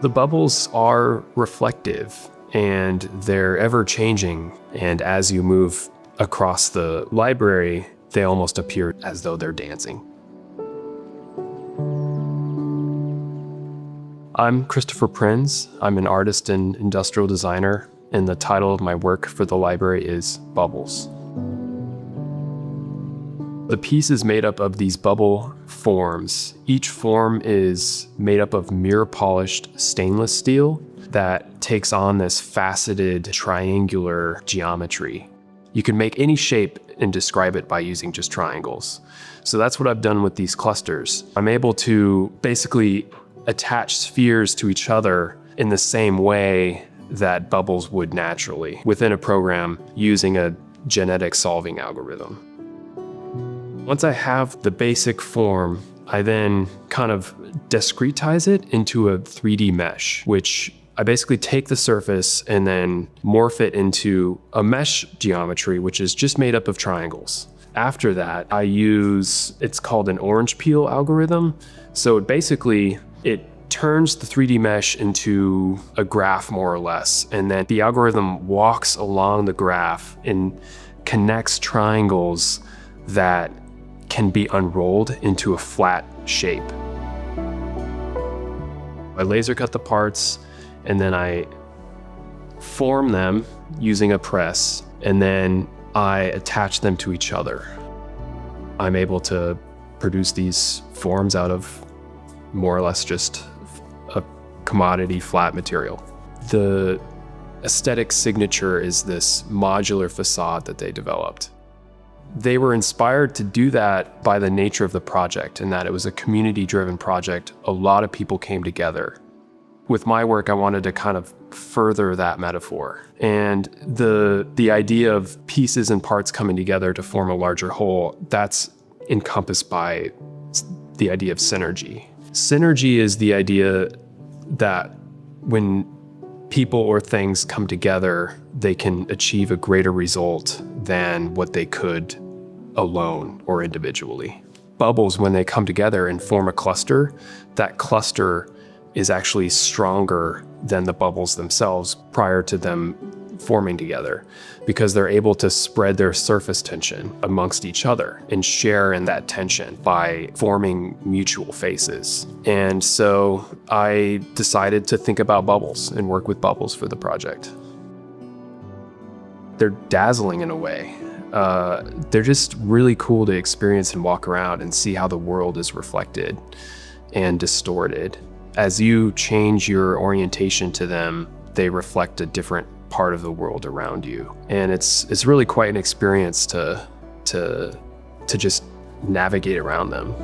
The bubbles are reflective and they're ever changing. And as you move across the library, they almost appear as though they're dancing. I'm Christopher Prinz. I'm an artist and industrial designer, and the title of my work for the library is Bubbles. The piece is made up of these bubble forms. Each form is made up of mirror-polished stainless steel that takes on this faceted triangular geometry. You can make any shape and describe it by using just triangles. So that's what I've done with these clusters. I'm able to basically attach spheres to each other in the same way that bubbles would naturally within a program using a genetic solving algorithm. Once I have the basic form, I then kind of discretize it into a 3D mesh, which I basically take the surface and then morph it into a mesh geometry, which is just made up of triangles. After that, I use, it's called an orange peel algorithm. So it turns the 3D mesh into a graph more or less. And then the algorithm walks along the graph and connects triangles that can be unrolled into a flat shape. I laser cut the parts and then I form them using a press, and then I attach them to each other. I'm able to produce these forms out of more or less just a commodity flat material. The aesthetic signature is this modular facade that they developed. They were inspired to do that by the nature of the project, and that it was a community-driven project. A lot of people came together. With my work, I wanted to kind of further that metaphor. And the idea of pieces and parts coming together to form a larger whole, that's encompassed by the idea of synergy. Synergy is the idea that when people or things come together, they can achieve a greater result than what they could alone or individually. Bubbles, when they come together and form a cluster, that cluster is actually stronger than the bubbles themselves prior to them forming together, because they're able to spread their surface tension amongst each other and share in that tension by forming mutual faces. And so I decided to think about bubbles and work with bubbles for the project. They're dazzling in a way. They're just really cool to experience and walk around and see how the world is reflected and distorted. As you change your orientation to them, they reflect a different part of the world around you. And it's really quite an experience to just navigate around them.